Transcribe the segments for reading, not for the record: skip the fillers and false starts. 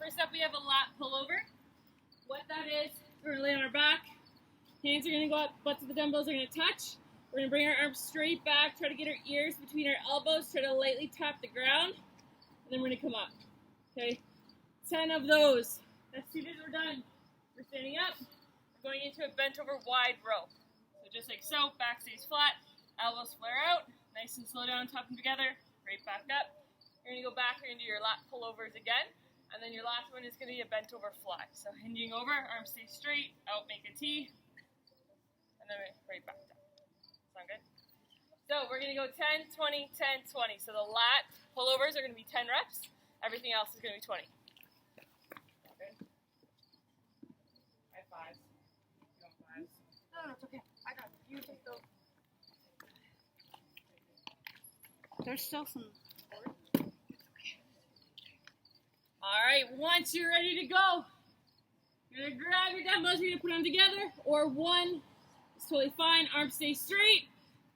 First up, we have a lat pullover. What that is, we're going to lay on our back. Hands are going to go up, butts of the dumbbells are going to touch. We're going to bring our arms straight back, try to get our ears between our elbows, try to lightly tap the ground, and then we're going to come up. Okay, 10 of those. That's seated, we're done. We're standing up. We're going into a bent over wide row. So just like so, back stays flat, elbows flare out, nice and slow down, tuck them together, right back up. You're going to go back, you're going to do your lat pullovers again, and then your last one is going to be a bent over fly. So hinging over, arms stay straight, out, make a T, and then right back down. Sound good? So we're going to go 10, 20, 10, 20. So the lat pullovers are going to be 10 reps. Everything else is going to be 20. Okay. I have 5s. You want 5s? No, it's okay. I got it. You take those. There's still some. All right, once you're ready to go, you're going to grab your dumbbells, you're going to put them together, or one is totally fine. Arms stay straight,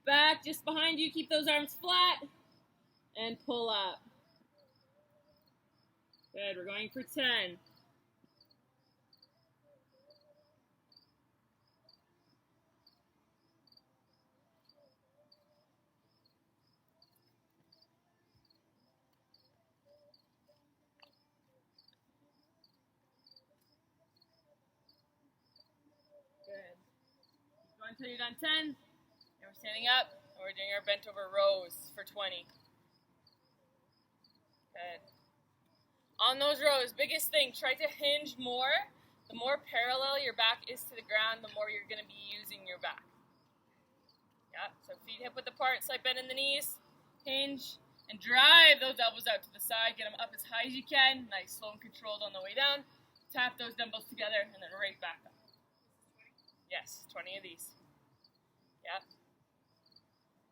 back just behind you, keep those arms flat, and pull up. Good, we're going for 10. Until you're done 10, and we're standing up, and we're doing our bent over rows for 20. Good. On those rows, biggest thing, try to hinge more. The more parallel your back is to the ground, the more you're going to be using your back. Yeah, so feet hip width apart, slight bend in the knees, hinge, and drive those elbows out to the side. Get them up as high as you can. Nice, slow and controlled on the way down. Tap those dumbbells together, and then right back up. Yes, 20 of these. Yeah.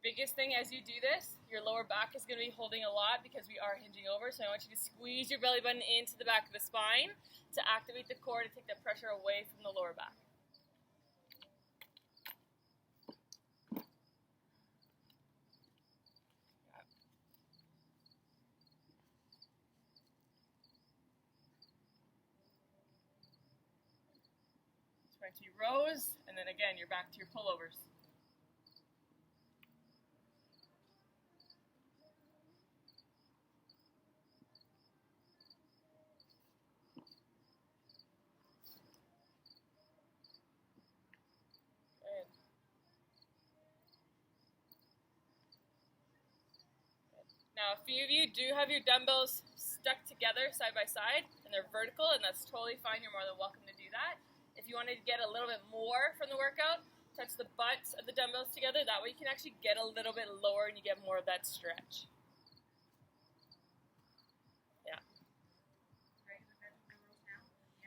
Biggest thing as you do this, your lower back is going to be holding a lot because we are hinging over. So I want you to squeeze your belly button into the back of the spine to activate the core to take the pressure away from the lower back. Yeah. 20 rows, and then again, you're back to your pullovers. Now, a few of you do have your dumbbells stuck together side by side, and they're vertical, and that's totally fine. You're more than welcome to do that. If you wanted to get a little bit more from the workout, touch the butts of the dumbbells together. That way you can actually get a little bit lower and you get more of that stretch. Yeah.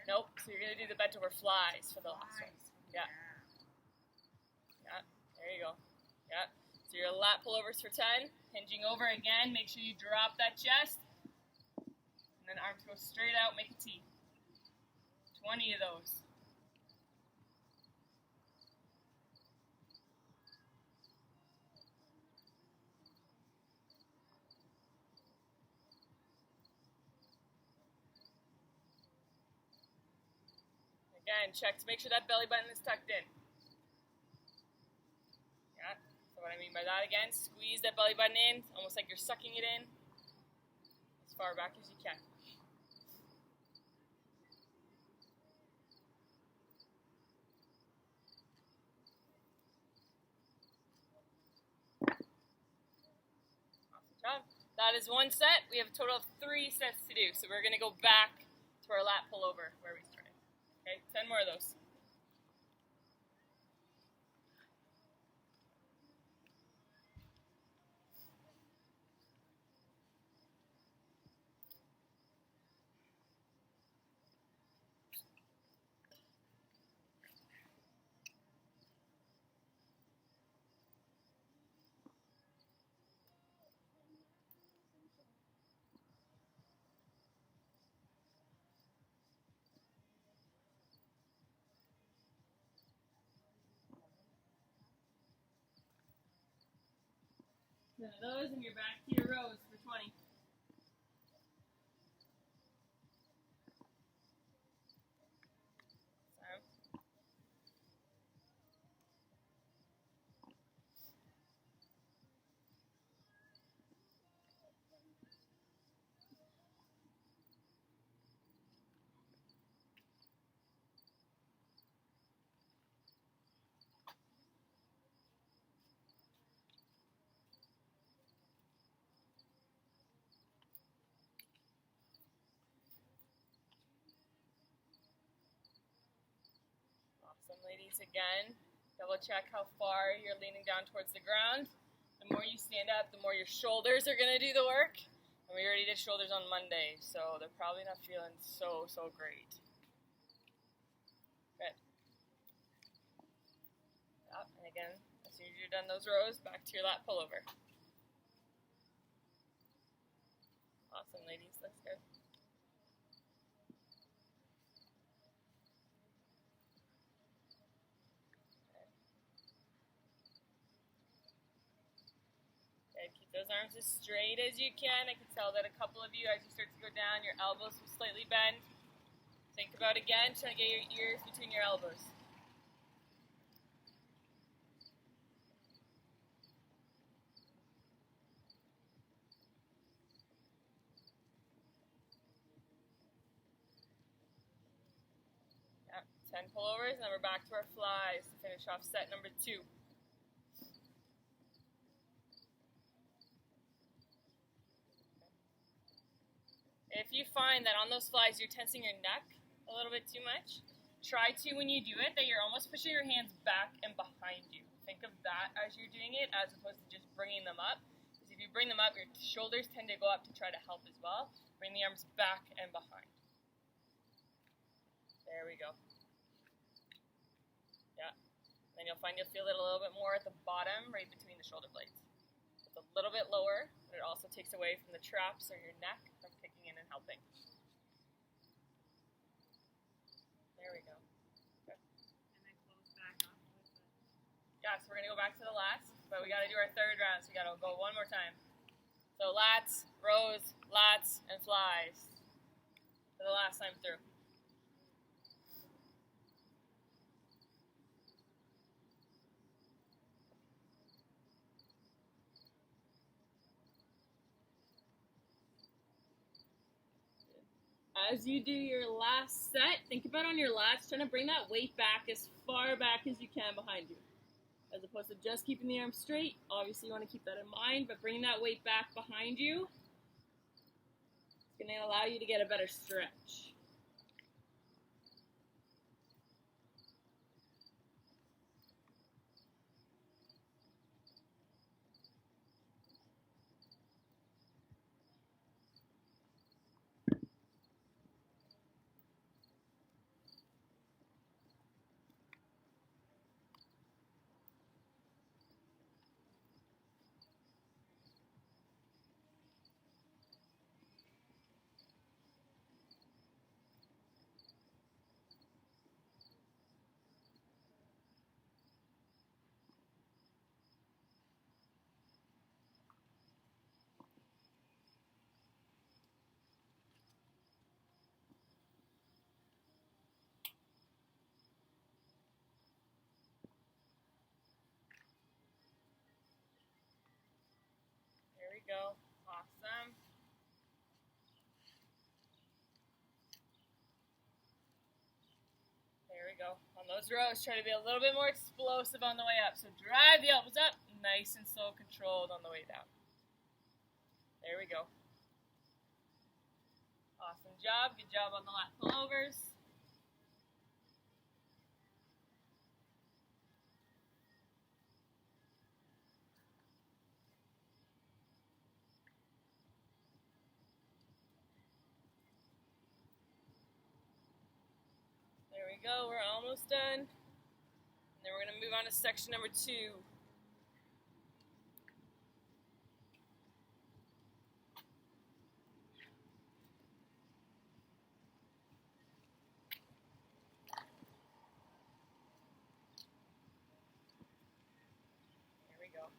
Nope, so you're going to do the bent over flies for the last one. Yeah. Yeah, there you go. Yeah. So your lat pullovers for 10, hinging over again, make sure you drop that chest, and then arms go straight out, make a T. 20 of those. Again, check to make sure that belly button is tucked in. Yeah. What I mean by that again, squeeze that belly button in, almost like you're sucking it in as far back as you can. Awesome job. That is one set. We have a total of 3 sets to do. So we're going to go back to our lat pullover where we started. Okay, 10 more of those. None of those, and you're back to your rows for 20. Some ladies, again, double check how far you're leaning down towards the ground. The more you stand up, the more your shoulders are going to do the work. And we already did shoulders on Monday, so they're probably not feeling so great. Good. Up, and again, as soon as you're done those rows, back to your lat pullover. Awesome, ladies. Looks good. Keep those arms as straight as you can. I can tell that a couple of you, as you start to go down, your elbows will slightly bend. Think about, again, trying to get your ears between your elbows. Yep, 10 pullovers, and then we're back to our flies to finish off set number 2. If you find that on those flies you're tensing your neck a little bit too much, try to, when you do it, that you're almost pushing your hands back and behind you. Think of that as you're doing it, as opposed to just bringing them up. Because if you bring them up, your shoulders tend to go up to try to help as well. Bring the arms back and behind. There we go. Yeah. Then you'll find you'll feel it a little bit more at the bottom, right between the shoulder blades. It's a little bit lower, but it also takes away from the traps or your neck from kicking in and helping. There we go. Okay. And then close back up with the... Yeah, so we're going to go back to the lats, but we got to do our third round, so we got to go one more time. So lats, rows, lats, and flies for the last time through. As you do your last set, think about on your lats, trying to bring that weight back as far back as you can behind you. As opposed to just keeping the arms straight. Obviously you want to keep that in mind, but bringing that weight back behind you is going to allow you to get a better stretch. There we go. Awesome. There we go. On those rows, try to be a little bit more explosive on the way up. So drive the elbows up, nice and slow, controlled on the way down. There we go. Awesome job. Good job on the lat pullovers. There we go. We're almost done. And then we're going to move on to section number 2. There we go.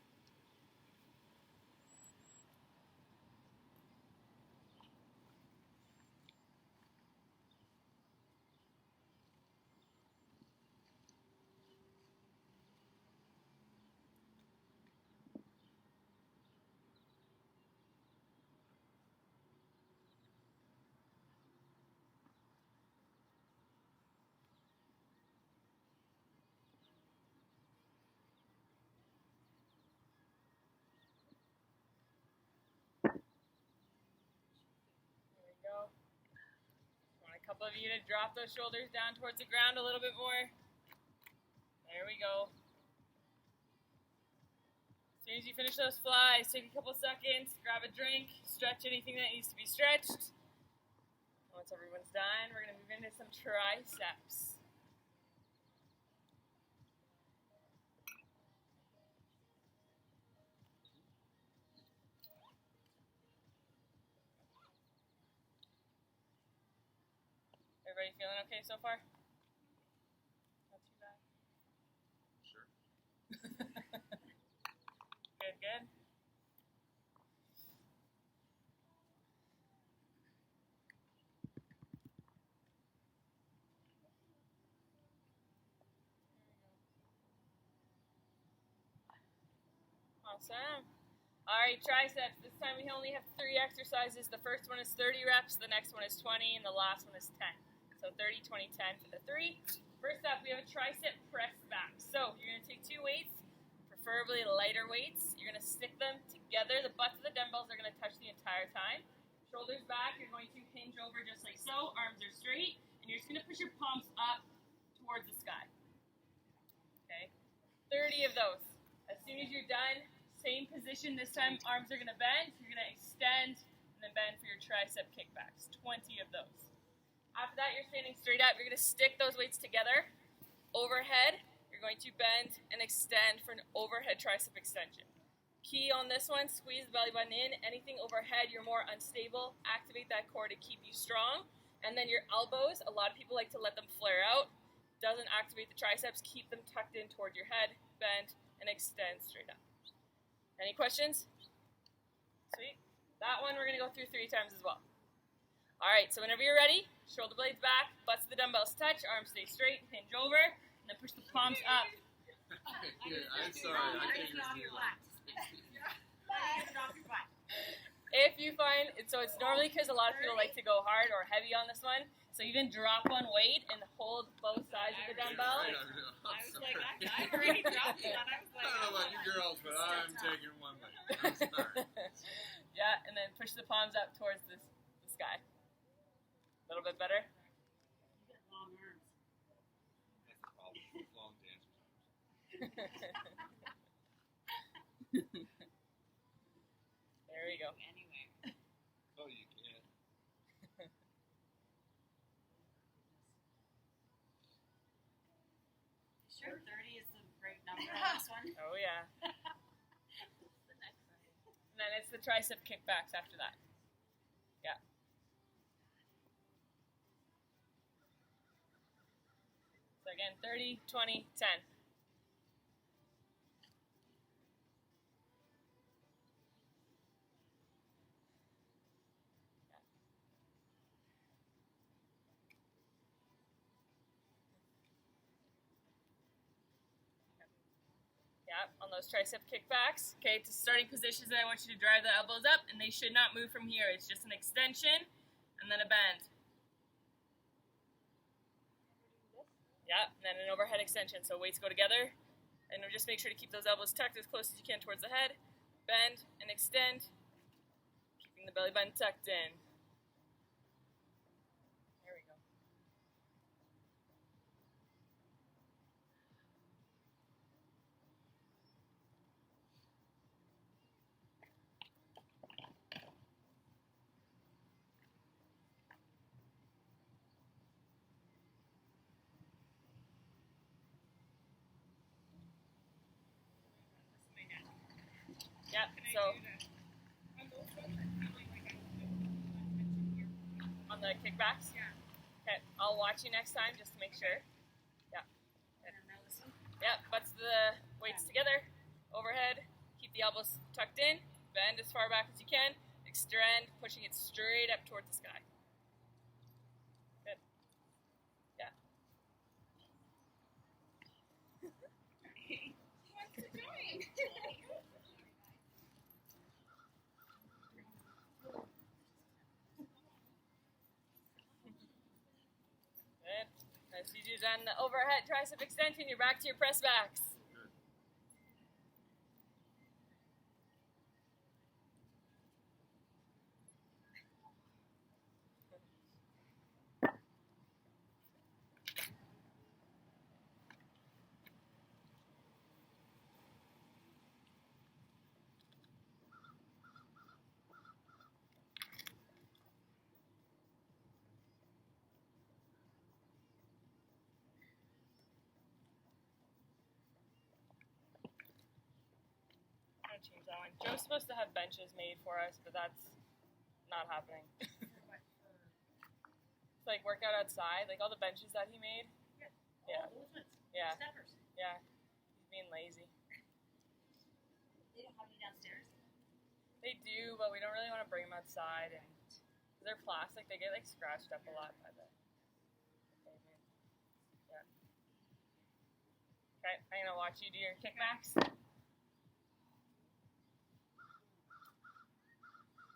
Want a couple of you to drop those shoulders down towards the ground a little bit more. There we go. As soon as you finish those flies, take a couple seconds, grab a drink, stretch anything that needs to be stretched. Once everyone's done, we're going to move into some triceps. Everybody feeling okay so far? Not too bad. Sure. Good, good. Awesome. All right, triceps. This time we only have 3 exercises. The first one is 30 reps, the next one is 20, and the last one is 10. So 30, 20, 10 for the 3. First up, we have a tricep press back. So you're going to take 2 weights, preferably lighter weights. You're going to stick them together. The butts of the dumbbells are going to touch the entire time. Shoulders back, you're going to hinge over just like so. Arms are straight, and you're just going to push your palms up towards the sky. Okay, 30 of those. As soon as you're done, same position. This time, arms are going to bend. You're going to extend and then bend for your tricep kickbacks. 20 of those. After that, you're standing straight up. You're going to stick those weights together. Overhead, you're going to bend and extend for an overhead tricep extension. Key on this one, squeeze the belly button in. Anything overhead, you're more unstable. Activate that core to keep you strong. And then your elbows, a lot of people like to let them flare out. Doesn't activate the triceps. Keep them tucked in toward your head. Bend and extend straight up. Any questions? Sweet. That one we're going to go through 3 times as well. All right, so whenever you're ready, shoulder blades back, butts of the dumbbells touch, arms stay straight, hinge over, and then push the palms up. I'm sorry, I can't even do that. If you find, so it's normally because a lot of people like to go hard or heavy on this one, so even drop one weight and hold both sides of the dumbbell. I was like, I already dropped it. I was like, I don't know about you girls, but I'm taking one weight. I'm sorry. Yeah, and then push the palms up towards the sky. A little bit better. You got long arms. That's the problem. Long dancer's There we go. Anywhere. Oh, you can. Sure, 30 is the right number on this one. Oh yeah. And then it's the tricep kickbacks after that. Yeah. So again, 30, 20, 10. Yeah, on those tricep kickbacks. Okay, to starting positions, I want you to drive the elbows up, and they should not move from here. It's just an extension and then a bend. Yeah, and then an overhead extension. So weights go together, and just make sure to keep those elbows tucked as close as you can towards the head. Bend and extend, keeping the belly button tucked in. There we go. Yeah, so on the kickbacks? Yeah. Okay, I'll watch you next time just to make sure. Yeah. And now this one. Yeah, butts the weights together, overhead, keep the elbows tucked in, bend as far back as you can, extend, pushing it straight up towards the sky. Good. Yeah. What's it doing? Good. As you do done the overhead tricep extension, you're back to your press backs. might change that one. Joe's supposed to have benches made for us, but that's not happening. It's like workout outside, like all the benches that he made. Yeah. Those ones. Yeah. Steppers. Yeah. He's being lazy. They don't have any downstairs. They do, but we don't really want to bring them outside, and cause they're plastic, they get like scratched up a lot by the pavement. Yeah. Okay, I'm gonna watch you do your kickbacks.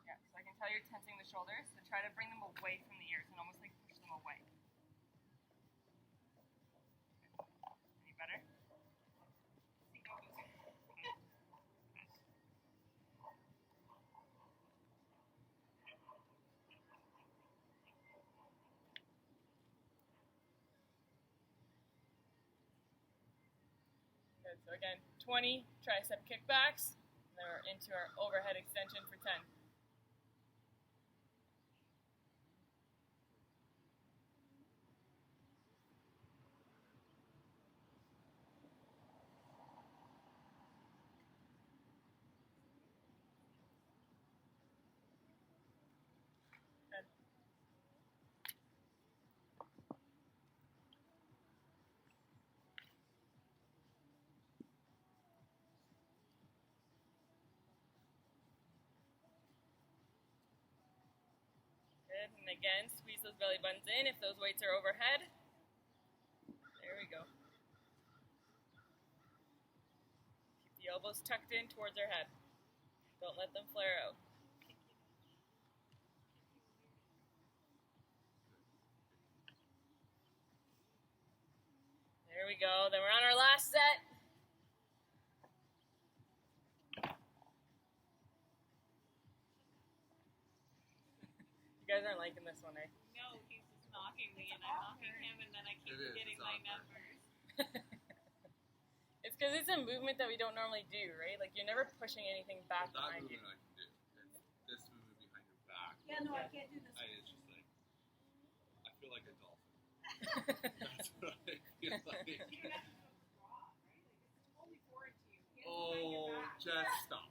Yeah, so I can tell you're tensing the shoulders, so try to bring them away from the ears and almost like push them away. Any better? Good, so again, 20 tricep kickbacks, and then we're into our overhead extension for 10. Good, and again, squeeze those belly buttons in if those weights are overhead. There we go. Keep the elbows tucked in towards our head. Don't let them flare out. There we go, then we're on our last set. You guys aren't liking this one, eh? No, he's just knocking me, and I'm knocking him, and then I keep getting my numbers. It's because it's a movement that we don't normally do, right? Like you're never pushing anything back That behind you. movement I can do. And this movement behind your back. Yeah, no, I can't do this. It's just like, I feel like a dolphin. That's what I feel like. You don't have to go raw, right? Like, it's only forward to you. You have to Oh, find your back. just stop.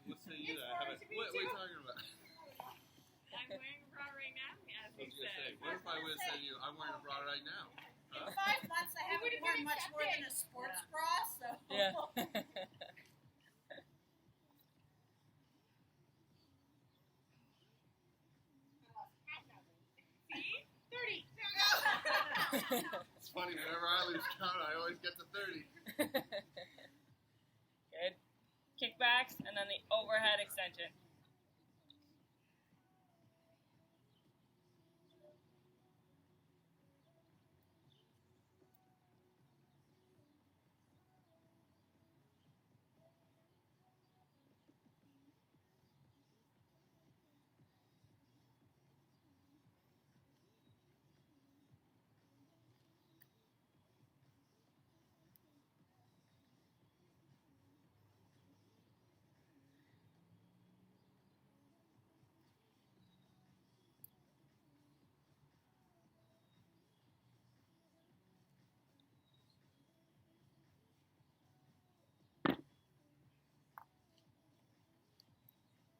Let's say you It's that. forward to me What are you too. talking about? I'm wearing a bra right now, as I he was gonna say, said. what if I would have said to you, I'm wearing a bra right now? In Huh? 5 months, I haven't worn much more than a sports bra, so. Yeah. See? 30. It's funny, whenever I lose count, I always get to 30. Good. Kickbacks and then the overhead extension.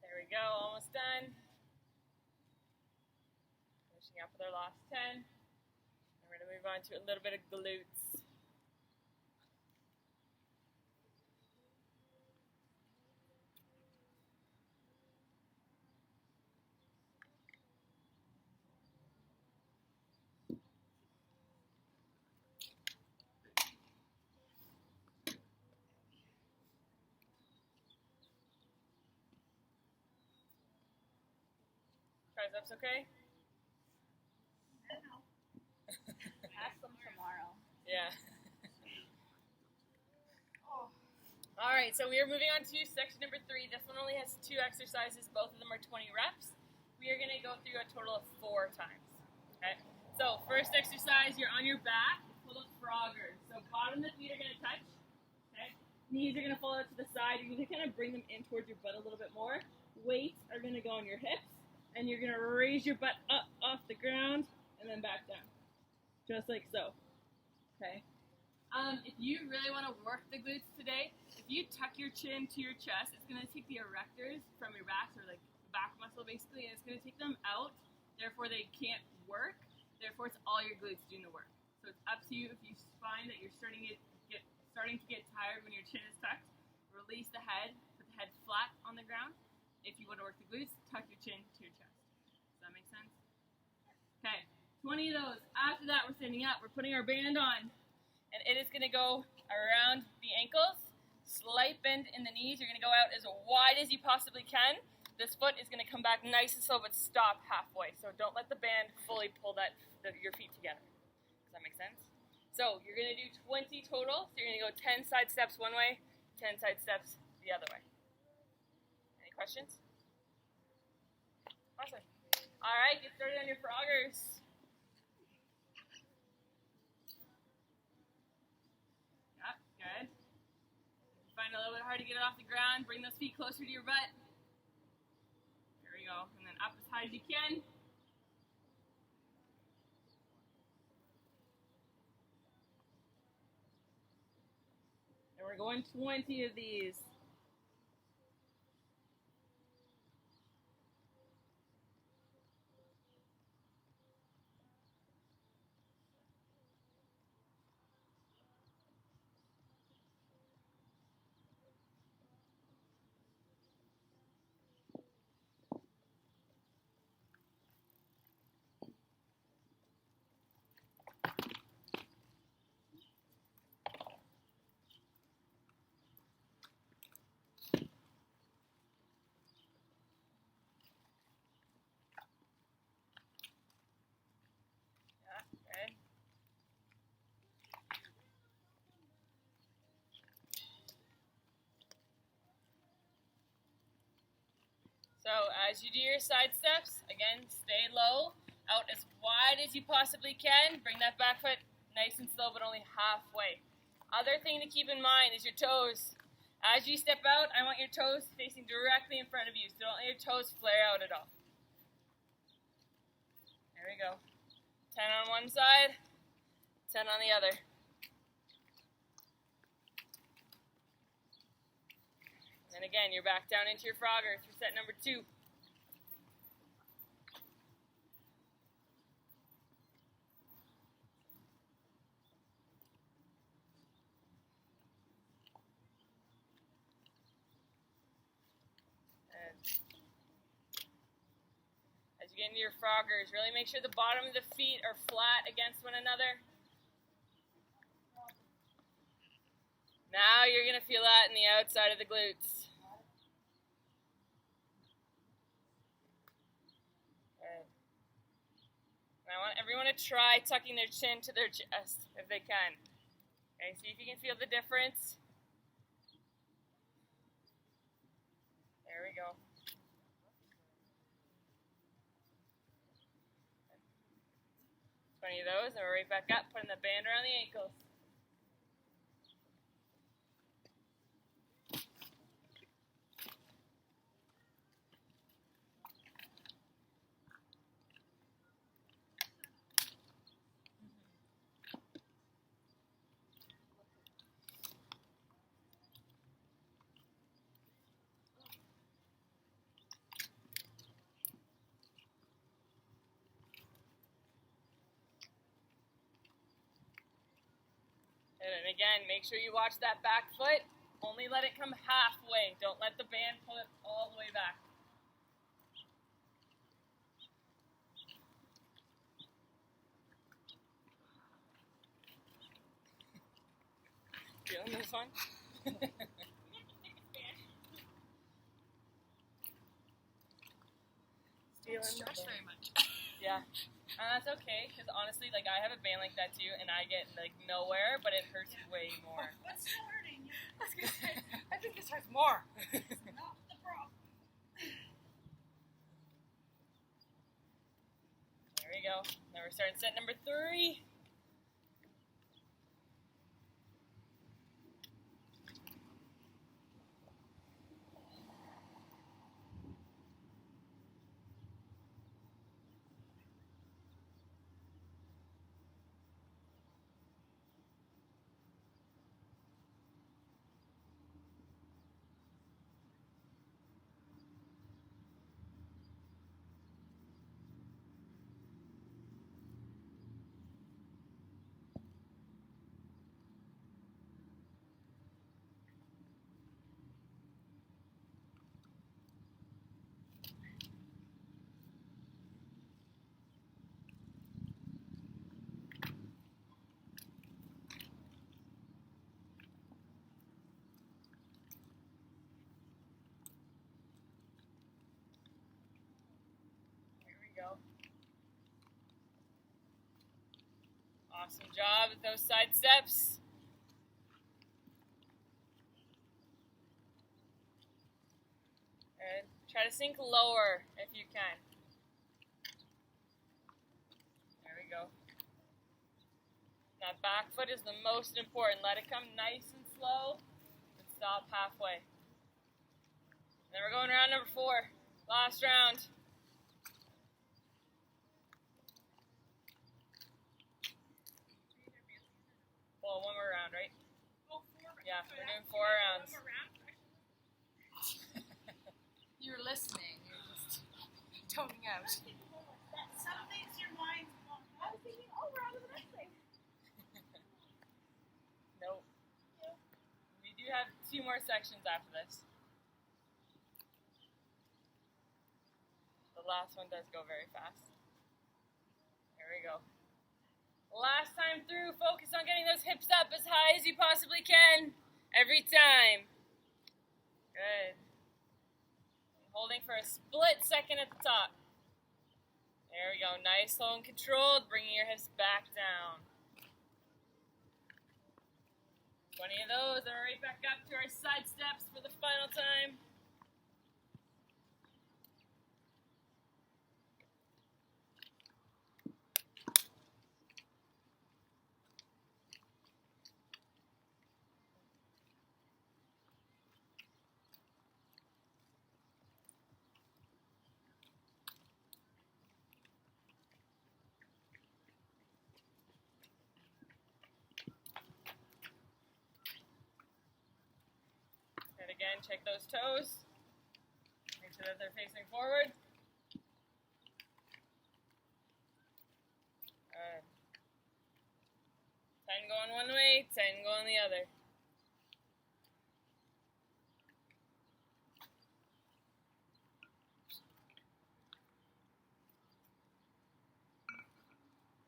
There we go, almost done. Finishing up with our last 10. And we're going to move on to a little bit of glutes. Triceps okay? Ask them tomorrow. Yeah. All right, so we are moving on to section number 3. This one only has 2 exercises. Both of them are 20 reps. We are going to go through a total of 4 times. Okay. So first exercise, you're on your back. Pull up froggers. So bottom of the feet are going to touch. Okay. Knees are going to fall out to the side. You're going to kind of bring them in towards your butt a little bit more. Weights are going to go on your hips, and you're going to raise your butt up off the ground and then back down, just like so. Okay. If you really want to work the glutes today, if you tuck your chin to your chest, it's going to take the erectors from your back, or like the back muscle basically, and it's going to take them out. Therefore, they can't work. Therefore, it's all your glutes doing the work. So it's up to you. If you find that you're starting to get tired when your chin is tucked, release the head, put the head flat on the ground. If you want to work the glutes, tuck your chin to your chest. Does that make sense? Okay, 20 of those. After that, we're standing up. We're putting our band on. And it is going to go around the ankles, slight bend in the knees. You're going to go out as wide as you possibly can. This foot is going to come back nice and slow, but stop halfway. So don't let the band fully pull your feet together. Does that make sense? So you're going to do 20 total. So you're going to go 10 side steps one way, 10 side steps the other way. Any questions? Awesome. All right, get started on your froggers. Good. Find it a little bit hard to get it off the ground. Bring those feet closer to your butt. There we go. And then up as high as you can. And we're going 20 of these. So as you do your side steps, again, stay low, out as wide as you possibly can. Bring that back foot nice and slow, but only halfway. Other thing to keep in mind is your toes. As you step out, I want your toes facing directly in front of you, so don't let your toes flare out at all. There we go. 10 on one side, 10 on the other. And again, you're back down into your frogger for set number 2. And as you get into your froggers, really make sure the bottom of the feet are flat against one another. Now you're going to feel that in the outside of the glutes. And I want everyone to try tucking their chin to their chest if they can. Okay, see if you can feel the difference. There we go. And 20 of those, and we're right back up, putting the band around the ankles. And again, make sure you watch that back foot. Only let it come halfway. Don't let the band pull it all the way back. Feeling this one? Stretch very much. Yeah. That's okay, because honestly, like, I have a band like that too, and I get, like, nowhere, but it hurts way more. What's still hurting? I was going to say, I think this hurts more. Not the problem. There we go. Now we're starting set number 3. we go. Awesome job with those side steps. Good. Try to sink lower if you can. There we go. That back foot is the most important. Let it come nice and slow and stop halfway. Then we're going round number 4. Last round. Well, one more round, right? Yeah, we're doing 4 rounds. You're listening. You're just toning out. Some things your mind's blown. I was thinking, oh, we're on to the next thing. Nope. We do have 2 more sections after this. The last one does go very fast. There we go. Last time through, focus on getting those hips up as high as you possibly can. Every time. Good. And holding for a split second at the top. There we go. Nice, slow, and controlled. Bringing your hips back down. 20 of those. And we're right back up to our side steps for the final time. And again, check those toes. Make sure that they're facing forward. Good. 10 going one way, 10 going the other.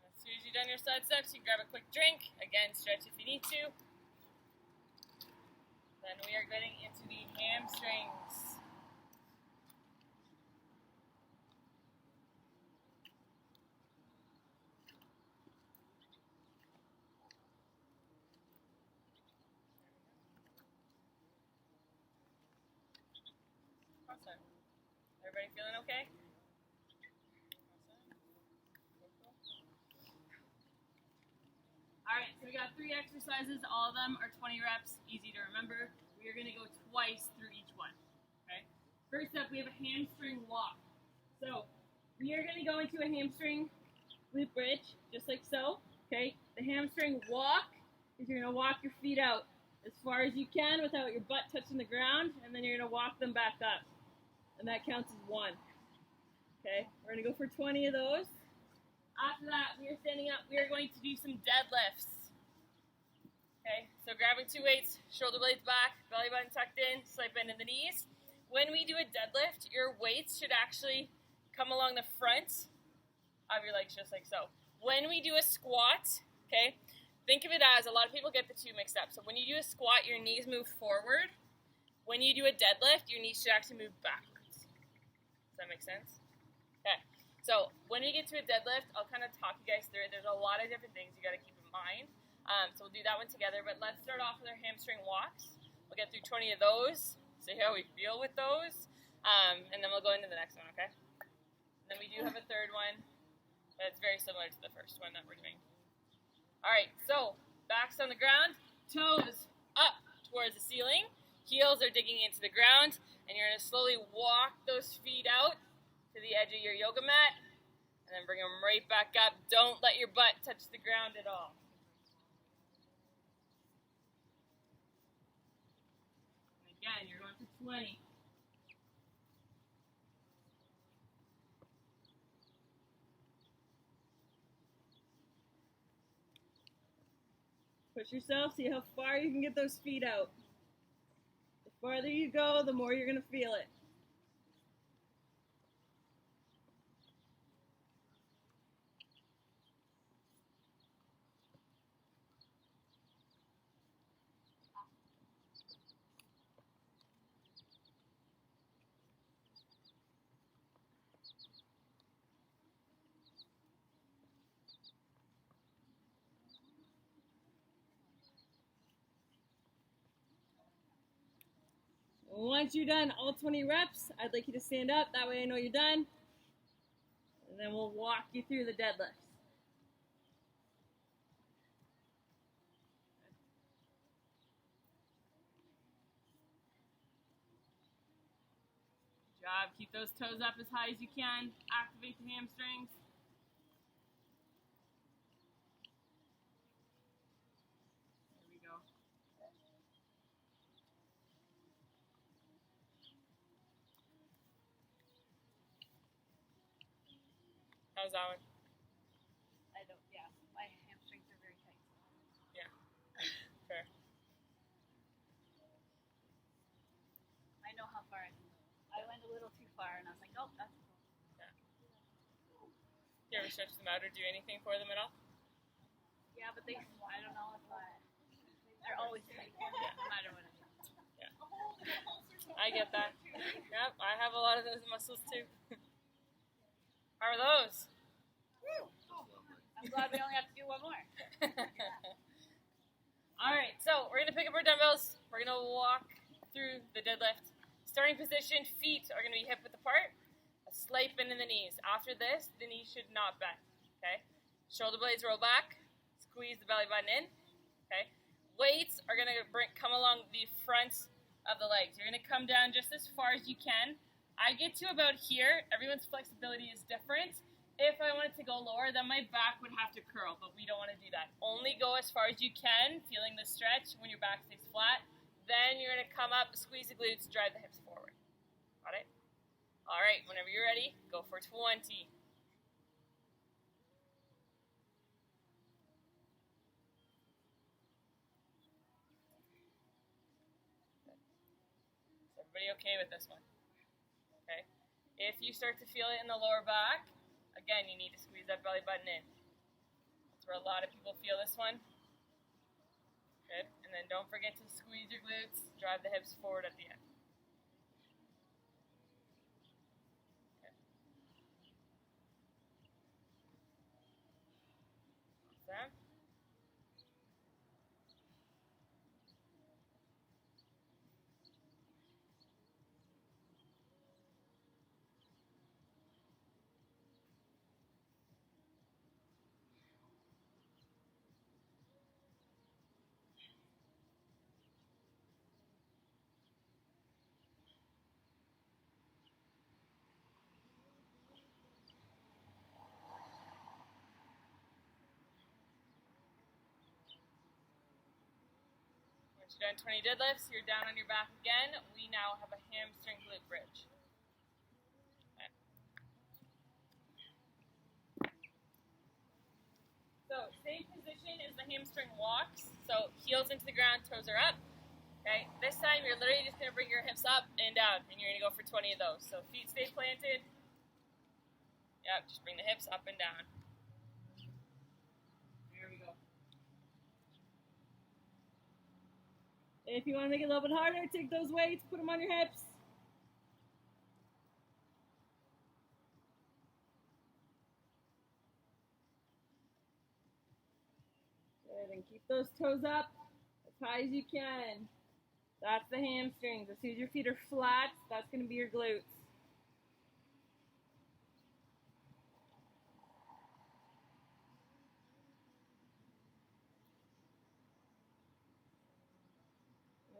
As soon as you've done your side steps, you can grab a quick drink. Again, stretch if you need to. Then we are getting into the hamstrings. Awesome. Everybody feeling okay? Alright, so we got 3 exercises. All of them are 20 reps, easy to remember. We are going to go twice through each one. Okay. First up, we have a hamstring walk. So we are going to go into a hamstring glute bridge, just like so. Okay. The hamstring walk is you're going to walk your feet out as far as you can without your butt touching the ground, and then you're going to walk them back up, and that counts as 1. Okay. We're going to go for 20 of those. After that, we are standing up. We are going to do some deadlifts. Okay, so grabbing 2 weights, shoulder blades back, belly button tucked in, slight bend in the knees. When we do a deadlift, your weights should actually come along the front of your legs, just like so. When we do a squat, okay, think of it as, a lot of people get the 2 mixed up. So when you do a squat, your knees move forward. When you do a deadlift, your knees should actually move backwards. Does that make sense? Okay. So when we get to a deadlift, I'll kind of talk you guys through it. There's a lot of different things you got to keep in mind. So we'll do that one together. But let's start off with our hamstring walks. We'll get through 20 of those, see how we feel with those, and then we'll go into the next one, okay? And then we do have a third one that's very similar to the first one that we're doing. All right, so backs on the ground, toes up towards the ceiling, heels are digging into the ground, and you're going to slowly walk those feet out to the edge of your yoga mat, and then bring them right back up. Don't let your butt touch the ground at all. And again, you're going for 20. Push yourself, see how far you can get those feet out. The farther you go, the more you're going to feel it. Once you're done all 20 reps, I'd like you to stand up. That way I know you're done. And then we'll walk you through the deadlifts. Good job. Keep those toes up as high as you can. Activate the hamstrings. There we go. How's that one? My hamstrings are very tight. Yeah. Fair. I know how far I can go. I went a little too far and I was like, oh, that's cool. Yeah. You ever stretch them out or do anything for them at all? Yeah, but I don't know if they're always tight, no matter what I do. Yeah. I get that. Yep, I have a lot of those muscles too. How are those? I'm glad we only have to do one more. Alright, so we're going to pick up our dumbbells. We're going to walk through the deadlift. Starting position, feet are going to be hip width apart. A slight bend in the knees. After this, the knees should not bend. Okay? Shoulder blades roll back. Squeeze the belly button in. Okay? Weights are going to come along the front of the legs. You're going to come down just as far as you can. I get to about here. Everyone's flexibility is different. If I wanted to go lower, then my back would have to curl, but we don't want to do that. Only go as far as you can, feeling the stretch when your back stays flat. Then you're going to come up, squeeze the glutes, drive the hips forward. Got it? All right, whenever you're ready, go for 20. Is everybody okay with this one? Okay. If you start to feel it in the lower back, again, you need to squeeze that belly button in. That's where a lot of people feel this one. Good. And then don't forget to squeeze your glutes, drive the hips forward at the end. Okay. Awesome. Once you're done 20 deadlifts, you're down on your back again. We now have a hamstring glute bridge. Okay. So same position as the hamstring walks. So heels into the ground, toes are up. Okay. This time you're literally just going to bring your hips up and down, and you're going to go for 20 of those. So feet stay planted. Yep, just bring the hips up and down. There we go. If you want to make it a little bit harder, take those weights, put them on your hips. Good, and keep those toes up as high as you can. That's the hamstrings. As soon as your feet are flat, that's going to be your glutes.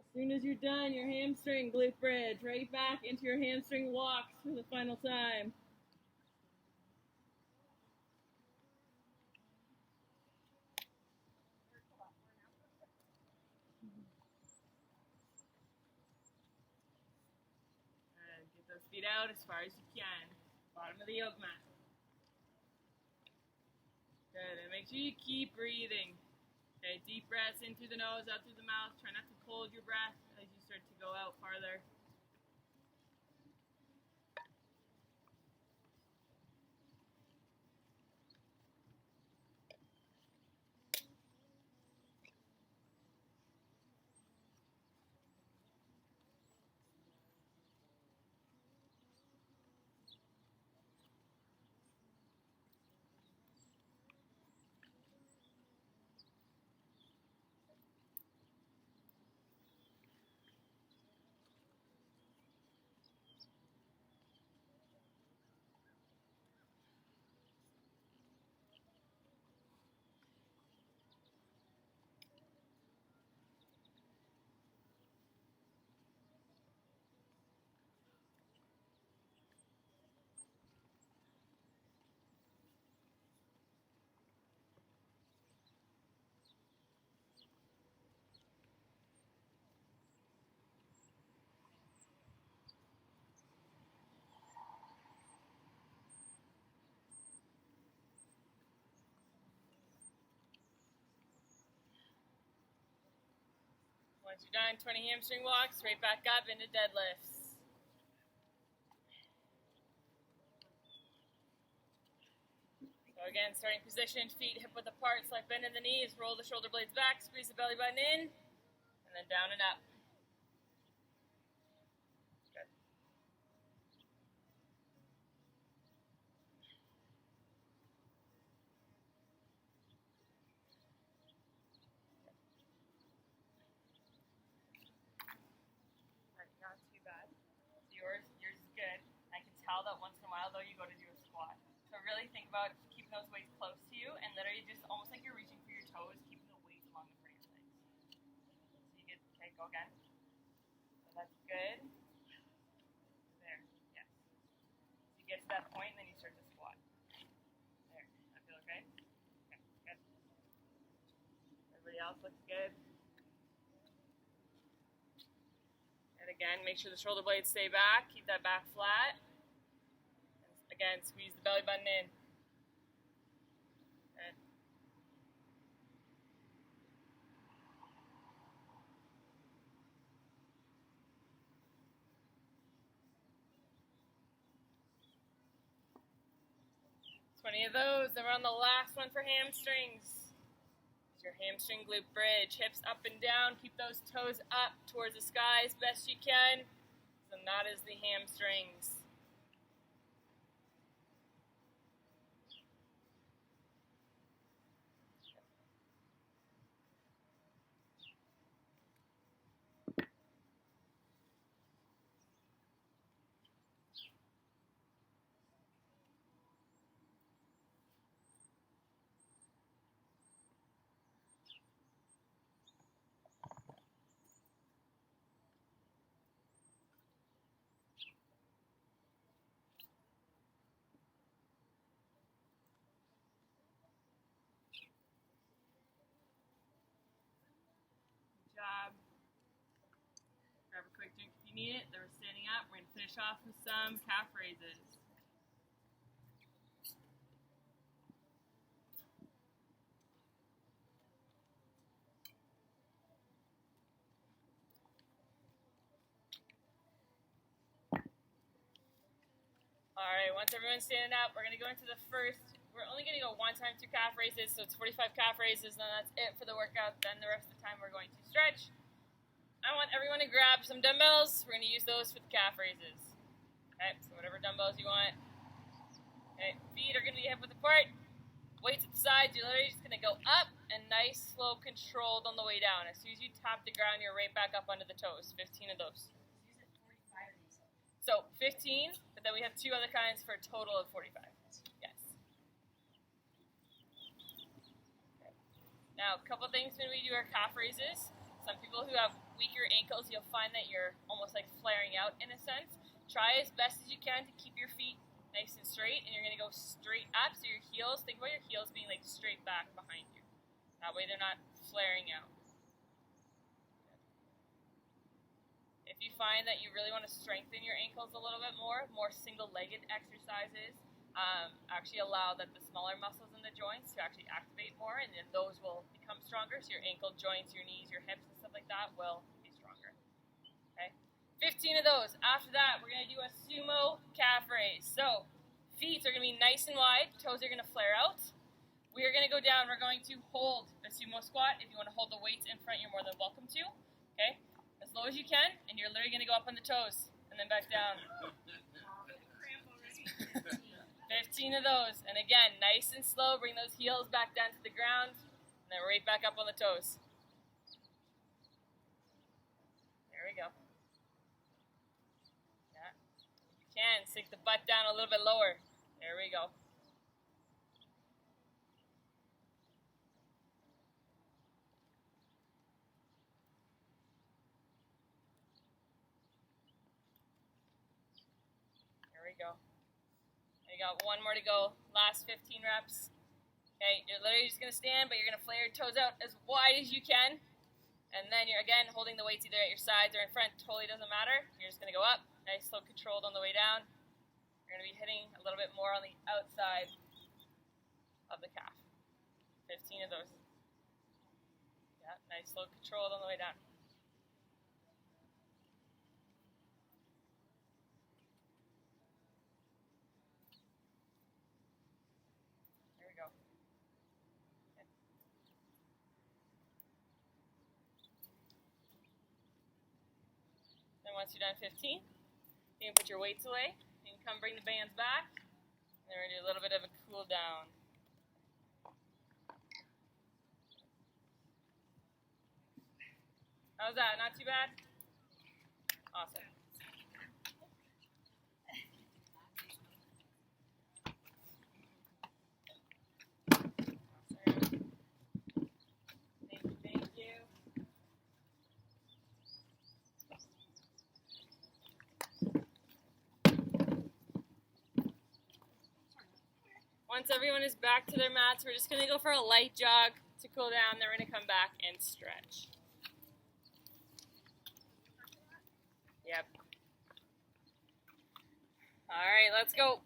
As soon as you're done, your hamstring glute bridge, right back into your hamstring walks for the final time. And get those feet out as far as you can. Bottom of the yoke mat. Good, and make sure you keep breathing. Okay, deep breaths in through the nose, out through the mouth. Try not to hold your breath as you start to go out farther. Once you're done, 20 hamstring walks, right back up into deadlifts. So again, starting position, feet hip width apart, slight bend in the knees, roll the shoulder blades back, squeeze the belly button in, and then down and up. Good. Alright, not too bad. Yours is good. I can tell that once in a while though you go to do a squat. So really think about keeping those weights close to you and literally just almost like you're reaching for your toes, keeping the weights along the front of your legs. So you get, okay, go again. So that's good. There, yes. So you get to that point and then you start to squat. There, that feel okay? Okay, good. Everybody else looks good. And again, make sure the shoulder blades stay back, keep that back flat. Again, squeeze the belly button in. Good. Twenty of those. Then we're on the last one for hamstrings. Use your hamstring glute bridge. Hips up and down. Keep those toes up towards the sky as best you can. And that is the hamstrings. Job. Grab a quick drink if you need it. Then we're standing up. We're going to finish off with some calf raises. Alright, once everyone's standing up, we're going to go into the first. We're only going to go 1 time 2 calf raises, so it's 45 calf raises, and then that's it for the workout. Then the rest of the time we're going to stretch. I want everyone to grab some dumbbells. We're going to use those for the calf raises. Okay, so whatever dumbbells you want. Okay, feet are going to be hip width apart. Weights at the sides, you're literally just going to go up and nice, slow, controlled on the way down. As soon as you tap the ground, you're right back up under the toes. 15 of those. So 15, but then we have 2 other kinds for a total of 45. Yes. Okay. Now, a couple things when we do our calf raises. Some people who have weaker ankles, you'll find that you're almost like flaring out in a sense. Try as best as you can to keep your feet nice and straight, and you're going to go straight up. So your heels, think about your heels being like straight back behind you. That way they're not flaring out. If you find that you really want to strengthen your ankles a little bit more single-legged exercises actually allow that the smaller muscles in the joints to actually activate more, and then those will become stronger. So your ankle joints, your knees, your hips, and stuff like that will be stronger. Okay, 15 of those. After that, we're going to do a sumo calf raise. So feet are going to be nice and wide, toes are going to flare out. We are going to go down. We're going to hold a sumo squat. If you want to hold the weights in front, you're more than welcome to. Okay. As low as you can, and you're literally going to go up on the toes, and then back down. 15 of those. And again, nice and slow, bring those heels back down to the ground, and then right back up on the toes. There we go. Yeah. If you can, sink the butt down a little bit lower. There we go. Go. You got 1 more to go. Last 15 reps. Okay, you're literally just going to stand, but you're going to flare your toes out as wide as you can. And then you're, again, holding the weights either at your sides or in front. Totally doesn't matter. You're just going to go up. Nice, slow, controlled on the way down. You're going to be hitting a little bit more on the outside of the calf. 15 of those. Yeah, nice, slow, controlled on the way down. once you're done 15, you can put your weights away. You can come bring the bands back. And then we're going to do a little bit of a cool down. How's that? Not too bad? Awesome. Thank you. Once everyone is back to their mats, we're just going to go for a light jog to cool down. Then we're going to come back and stretch. Yep. All right, let's go.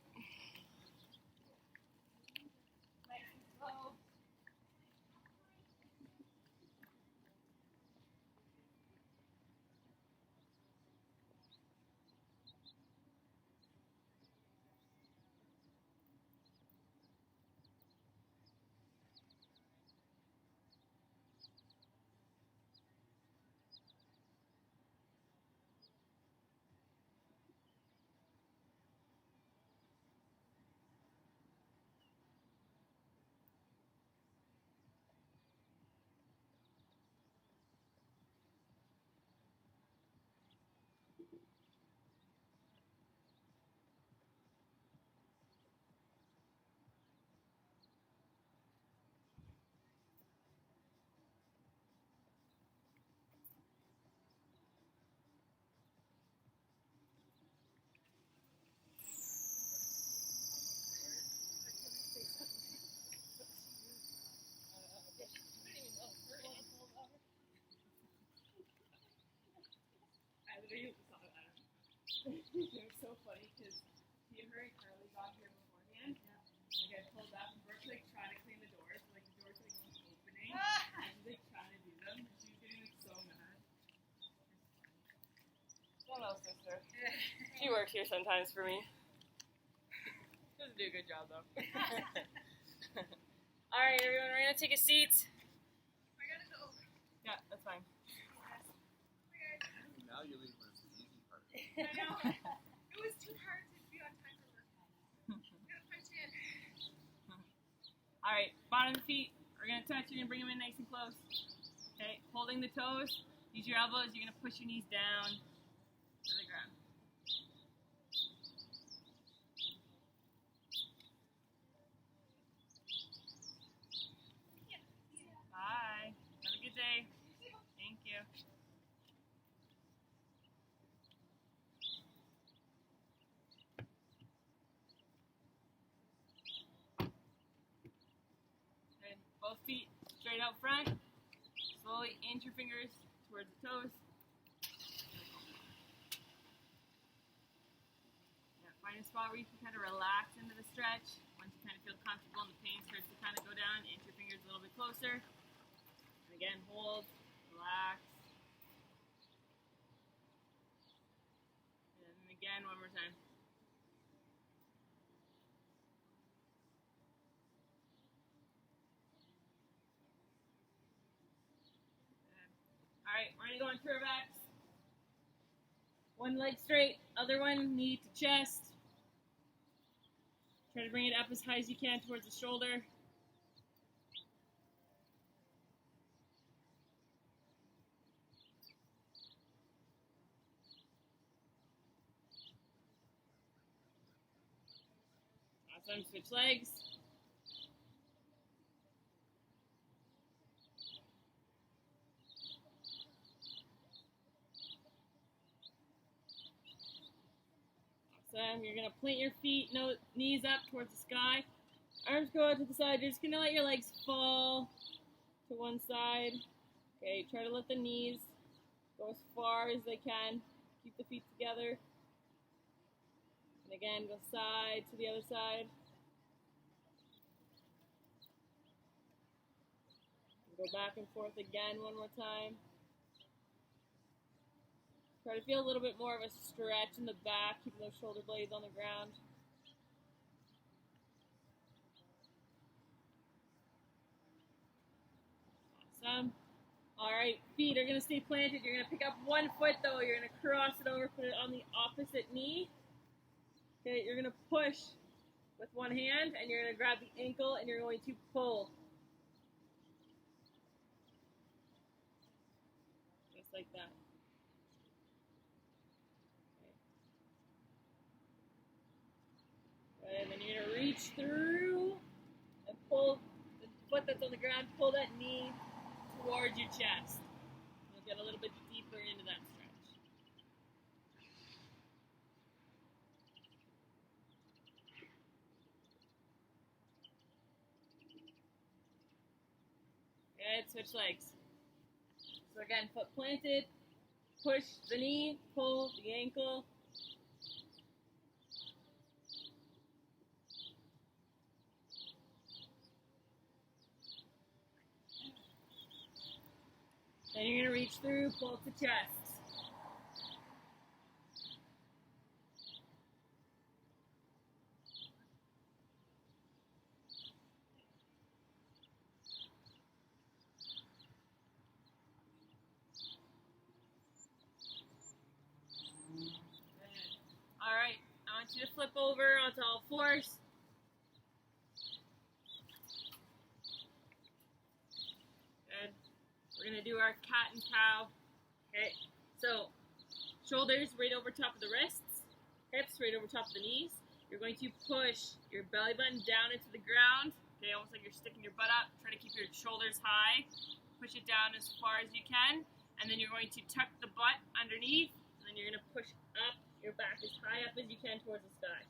It was so funny because he and her and Carly got here beforehand. Like I pulled up and Brooke's like trying to clean the doors, like the doors like keep opening. And she's like trying to do them, and she's getting like so mad. Hello, sister. She works here sometimes for me. She doesn't do a good job though. All right, everyone, we're gonna take a seat. I gotta go. Yeah, that's fine. Now you're leaving us the easy part. I know. It was too hard to be on time for work. Gotta punch in. All right, bottom of the feet. We're gonna touch. You're gonna bring them in nice and close. Okay, holding the toes. Use your elbows. You're gonna push your knees down to the ground. Bye. Have a good day. Thank you. Okay, both feet straight out front. Slowly inch your fingers towards the toes. Yeah, find a spot where you can kind of relax into the stretch. Once you kind of feel comfortable and the pain starts to kind of go down, inch your fingers a little bit closer. And again, hold, relax. And then again, one more time. All right, we're gonna go on curvax. One leg straight, other one knee to chest. Try to bring it up as high as you can towards the shoulder. Awesome, switch legs. Awesome, you're gonna plant your feet, knees up towards the sky. Arms go out to the side. You're just gonna let your legs fall to one side. Okay, try to let the knees go as far as they can. Keep the feet together. And again, go side to the other side. Go back and forth again one more time. Try to feel a little bit more of a stretch in the back, keeping those shoulder blades on the ground. Awesome. Alright, feet are going to stay planted. You're going to pick up one foot though. You're going to cross it over, put it on the opposite knee. Okay, you're going to push with one hand and you're going to grab the ankle and you're going to pull. Just like that. Okay. And then you're going to reach through and pull the foot that's on the ground, pull that knee towards your chest. You'll get a little bit deeper into that stretch. Good, switch legs. So again, foot planted, push the knee, pull the ankle. Then you're going to reach through, pull to chest. All right, I want you to flip over onto all fours. Good. We're going to do our cat and cow. Okay, so shoulders right over top of the wrists, hips right over top of the knees. You're going to push your belly button down into the ground. Okay, almost like you're sticking your butt up. Try to keep your shoulders high. Push it down as far as you can. And then you're going to tuck the butt underneath. And then you're going to push up your back as high up as you can towards the sky.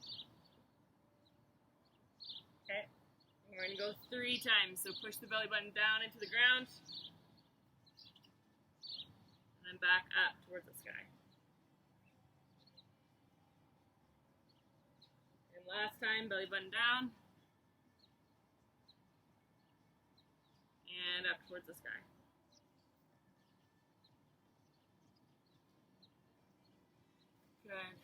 Okay, and we're going to go 3 times. So push the belly button down into the ground. And then back up towards the sky. And last time, belly button down. And up towards the sky. Good.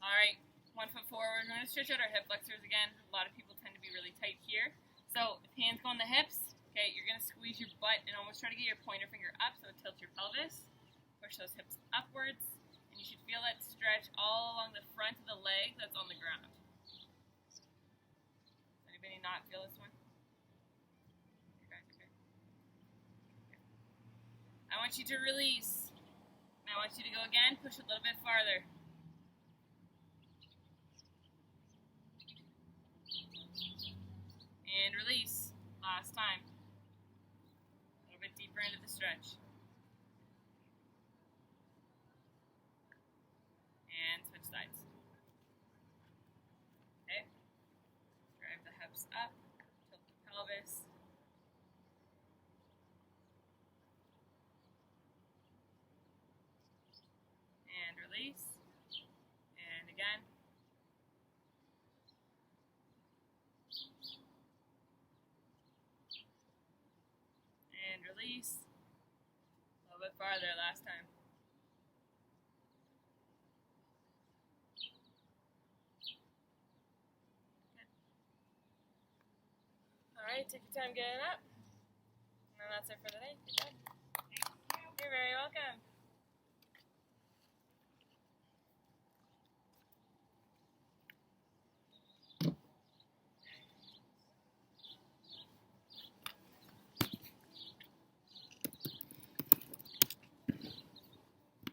All right, 1 foot forward. We're going to stretch out our hip flexors again. A lot of people tend to be really tight here. So if hands go on the hips, okay, you're going to squeeze your butt and almost try to get your pointer finger up so it tilts your pelvis. Push those hips upwards, and you should feel that stretch all along the front of the leg that's on the ground. Does anybody not feel this one? You guys okay? I want you to release. I want you to go again, push a little bit farther. And release. Last time. A little bit deeper into the stretch. And switch sides. Okay. Drive the hips up. Tilt the pelvis. And release. And again. And release. A little bit farther last time. Good. All right, take your time getting up. And then that's it for the day. Good job. You're very welcome.